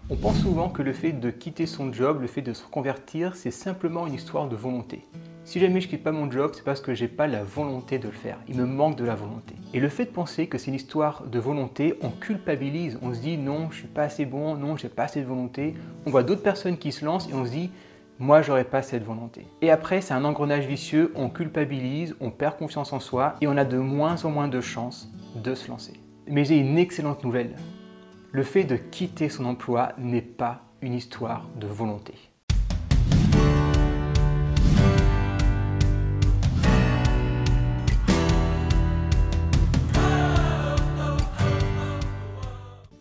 On pense souvent que le fait de quitter son job, le fait de se reconvertir, c'est simplement une histoire de volonté. Si jamais je quitte pas mon job, c'est parce que j'ai pas la volonté de le faire. Il me manque de la volonté. Et le fait de penser que c'est une histoire de volonté, on culpabilise. On se dit non, je suis pas assez bon, non, j'ai pas assez de volonté. On voit d'autres personnes qui se lancent et on se dit moi, j'aurais pas cette volonté. Et après, c'est un engrenage vicieux. On culpabilise, on perd confiance en soi et on a de moins en moins de chances de se lancer. Mais j'ai une excellente nouvelle. Le fait de quitter son emploi n'est pas une histoire de volonté.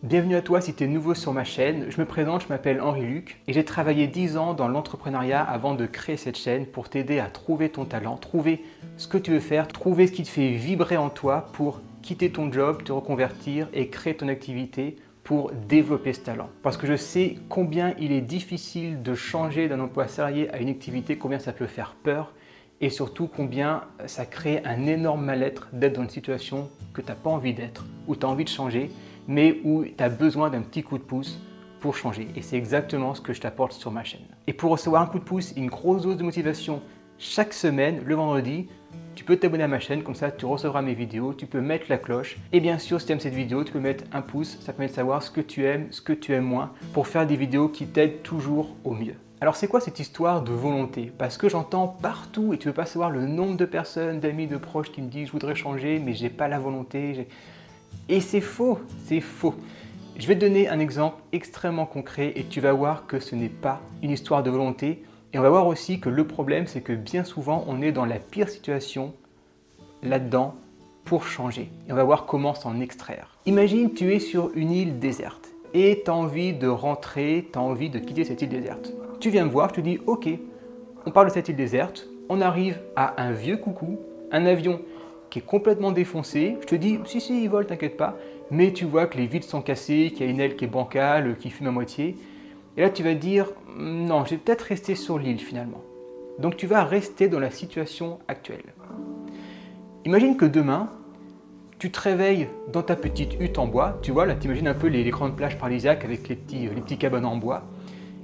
Bienvenue à toi si tu es nouveau sur ma chaîne. Je me présente, je m'appelle Henri-Luc et j'ai travaillé 10 ans dans l'entrepreneuriat avant de créer cette chaîne pour t'aider à trouver ton talent, trouver ce que tu veux faire, trouver ce qui te fait vibrer en toi pour quitter ton job, te reconvertir et créer ton activité pour développer ce talent. Parce que je sais combien il est difficile de changer d'un emploi salarié à une activité, combien ça peut faire peur et surtout combien ça crée un énorme mal-être d'être dans une situation que tu n'as pas envie d'être, où tu as envie de changer, mais où tu as besoin d'un petit coup de pouce pour changer. Et c'est exactement ce que je t'apporte sur ma chaîne. Et pour recevoir un coup de pouce et une grosse dose de motivation chaque semaine, le vendredi, tu peux t'abonner à ma chaîne, comme ça tu recevras mes vidéos, tu peux mettre la cloche. Et bien sûr, si tu aimes cette vidéo, tu peux mettre un pouce, ça permet de savoir ce que tu aimes moins, pour faire des vidéos qui t'aident toujours au mieux. Alors c'est quoi cette histoire de volonté? Parce que j'entends partout, et tu ne veux pas savoir le nombre de personnes, d'amis, de proches qui me disent « je voudrais changer, mais j'ai pas la volonté ». Et c'est faux, c'est faux. Je vais te donner un exemple extrêmement concret et tu vas voir que ce n'est pas une histoire de volonté. Et on va voir aussi que le problème, c'est que bien souvent, on est dans la pire situation là-dedans pour changer. Et on va voir comment s'en extraire. Imagine, tu es sur une île déserte et tu as envie de rentrer, tu as envie de quitter cette île déserte. Tu viens me voir, je te dis, ok, on parle de cette île déserte, on arrive à un vieux coucou, un avion qui est complètement défoncé. Je te dis, si, il vole, t'inquiète pas, mais tu vois que les vitres sont cassées, qu'il y a une aile qui est bancale, qui fume à moitié. Et là, tu vas dire, non, je vais peut-être rester sur l'île finalement. Donc, tu vas rester dans la situation actuelle. Imagine que demain, tu te réveilles dans ta petite hutte en bois. Tu vois, là, tu imagines un peu les grandes plages paradisiaques avec les petits cabanes en bois.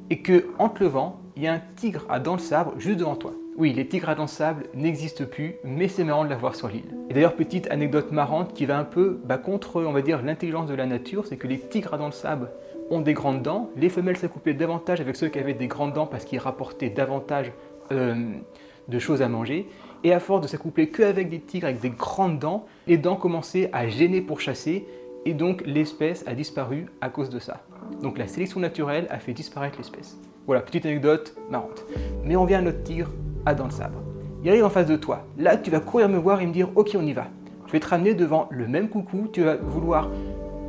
Et qu'en te levant, il y a un tigre à dents de sabre juste devant toi. Oui, les tigres à dents de sable n'existent plus, mais c'est marrant de l'avoir sur l'île. Et d'ailleurs, petite anecdote marrante qui va un peu contre, on va dire, l'intelligence de la nature, c'est que les tigres à dents de sable ont des grandes dents. Les femelles s'accouplaient davantage avec ceux qui avaient des grandes dents parce qu'ils rapportaient davantage de choses à manger. Et à force de s'accoupler qu'avec des tigres avec des grandes dents, les dents commençaient à gêner pour chasser. Et donc l'espèce a disparu à cause de ça. Donc la sélection naturelle a fait disparaître l'espèce. Voilà, petite anecdote marrante. Mais on vient à notre tigre à dents de sabre. Il arrive en face de toi. Là, tu vas courir me voir et me dire « Ok, on y va ». Je vais te ramener devant le même coucou. Tu vas vouloir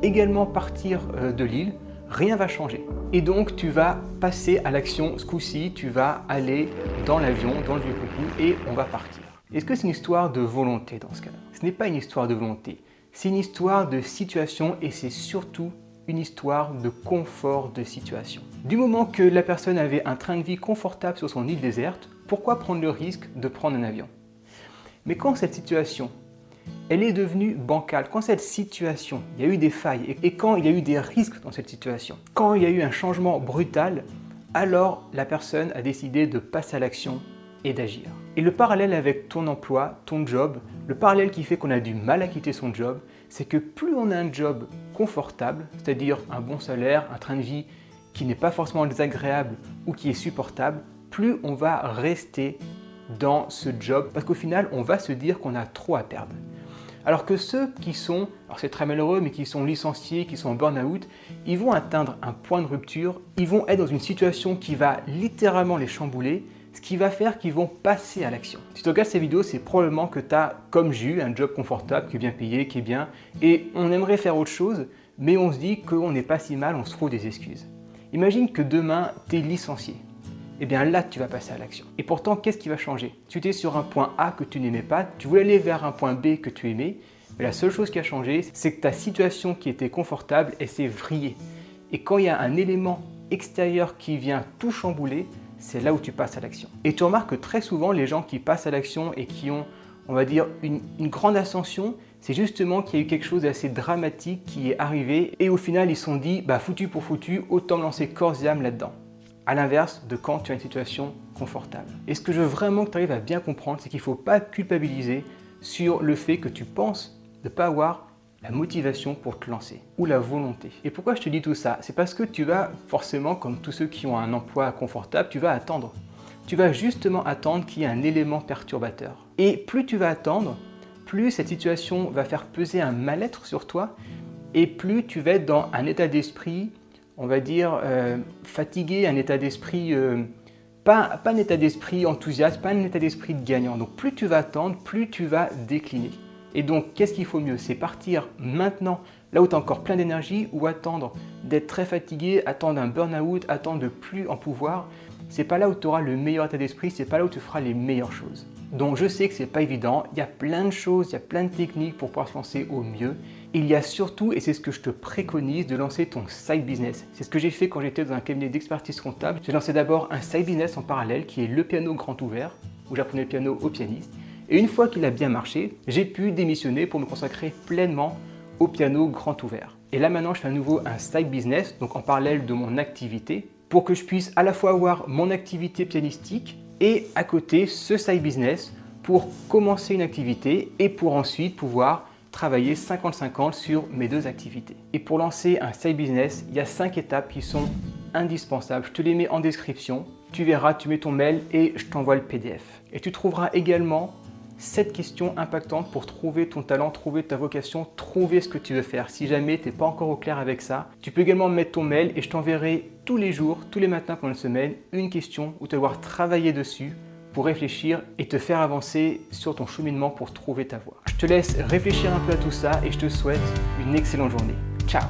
également partir de l'île. Rien va changer. Et donc, tu vas passer à l'action ce coup-ci. Tu vas aller dans l'avion, dans le vieux coucou et on va partir. Est-ce que c'est une histoire de volonté dans ce cas-là? Ce n'est pas une histoire de volonté. C'est une histoire de situation et c'est surtout une histoire de confort de situation. Du moment que la personne avait un train de vie confortable sur son île déserte, pourquoi prendre le risque de prendre un avion? Mais quand cette situation, elle est devenue bancale, quand cette situation, il y a eu des failles et quand il y a eu des risques dans cette situation, quand il y a eu un changement brutal, alors la personne a décidé de passer à l'action et d'agir. Et le parallèle avec ton emploi, ton job, le parallèle qui fait qu'on a du mal à quitter son job, c'est que plus on a un job confortable, c'est-à-dire un bon salaire, un train de vie qui n'est pas forcément désagréable ou qui est supportable, plus on va rester dans ce job parce qu'au final, on va se dire qu'on a trop à perdre. Alors que ceux qui sont, alors c'est très malheureux, mais qui sont licenciés, qui sont en burn-out, ils vont atteindre un point de rupture, ils vont être dans une situation qui va littéralement les chambouler, ce qui va faire qu'ils vont passer à l'action. Si tu regardes ces vidéos, c'est probablement que tu as, comme j'ai eu, un job confortable, qui est bien payé, qui est bien, et on aimerait faire autre chose, mais on se dit qu'on n'est pas si mal, on se trouve des excuses. Imagine que demain, tu es licencié. Eh bien là, tu vas passer à l'action. Et pourtant, qu'est-ce qui va changer? Tu étais sur un point A que tu n'aimais pas, tu voulais aller vers un point B que tu aimais, mais la seule chose qui a changé, c'est que ta situation qui était confortable, elle s'est vrillée. Et quand il y a un élément extérieur qui vient tout chambouler, c'est là où tu passes à l'action. Et tu remarques que très souvent, les gens qui passent à l'action et qui ont, on va dire, une grande ascension, C'est justement qu'il y a eu quelque chose d'assez dramatique qui est arrivé et au final ils se sont dit foutu pour foutu, autant me lancer corps et âme là-dedans. À l'inverse de quand tu as une situation confortable. Et ce que je veux vraiment que tu arrives à bien comprendre, c'est qu'il ne faut pas culpabiliser sur le fait que tu penses de ne pas avoir la motivation pour te lancer ou la volonté. Et pourquoi je te dis tout ça? C'est parce que tu vas forcément, comme tous ceux qui ont un emploi confortable, tu vas attendre. Tu vas justement attendre qu'il y ait un élément perturbateur. Et plus tu vas attendre, plus cette situation va faire peser un mal-être sur toi et plus tu vas être dans un état d'esprit, on va dire, fatigué, un état d'esprit, pas un état d'esprit enthousiaste, pas un état d'esprit de gagnant. Donc plus tu vas attendre, plus tu vas décliner. Et donc, qu'est-ce qu'il faut mieux? C'est partir maintenant, là où tu as encore plein d'énergie, ou attendre d'être très fatigué, attendre un burn-out, attendre de plus en pouvoir. C'est pas là où tu auras le meilleur état d'esprit, c'est pas là où tu feras les meilleures choses. Donc je sais que c'est pas évident, il y a plein de choses, il y a plein de techniques pour pouvoir se lancer au mieux. Il y a surtout, et c'est ce que je te préconise, de lancer ton side business. C'est ce que j'ai fait quand j'étais dans un cabinet d'expertise comptable. J'ai lancé d'abord un side business en parallèle qui est le piano grand ouvert, où j'apprenais le piano aux pianistes. Et une fois qu'il a bien marché, j'ai pu démissionner pour me consacrer pleinement au piano grand ouvert. Et là maintenant, je fais à nouveau un side business, donc en parallèle de mon activité, pour que je puisse à la fois avoir mon activité pianistique et à côté ce side business pour commencer une activité et pour ensuite pouvoir travailler 50-50 sur mes deux activités. Et pour lancer un side business, il y a 5 étapes qui sont indispensables. Je te les mets en description. Tu verras, tu mets ton mail et je t'envoie le PDF. Et tu trouveras également 7 questions impactantes pour trouver ton talent, trouver ta vocation, trouver ce que tu veux faire. Si jamais tu n'es pas encore au clair avec ça, tu peux également mettre ton mail et je t'enverrai tous les jours, tous les matins pendant une semaine, une question où tu vas devoir travailler dessus pour réfléchir et te faire avancer sur ton cheminement pour trouver ta voie. Je te laisse réfléchir un peu à tout ça et je te souhaite une excellente journée. Ciao!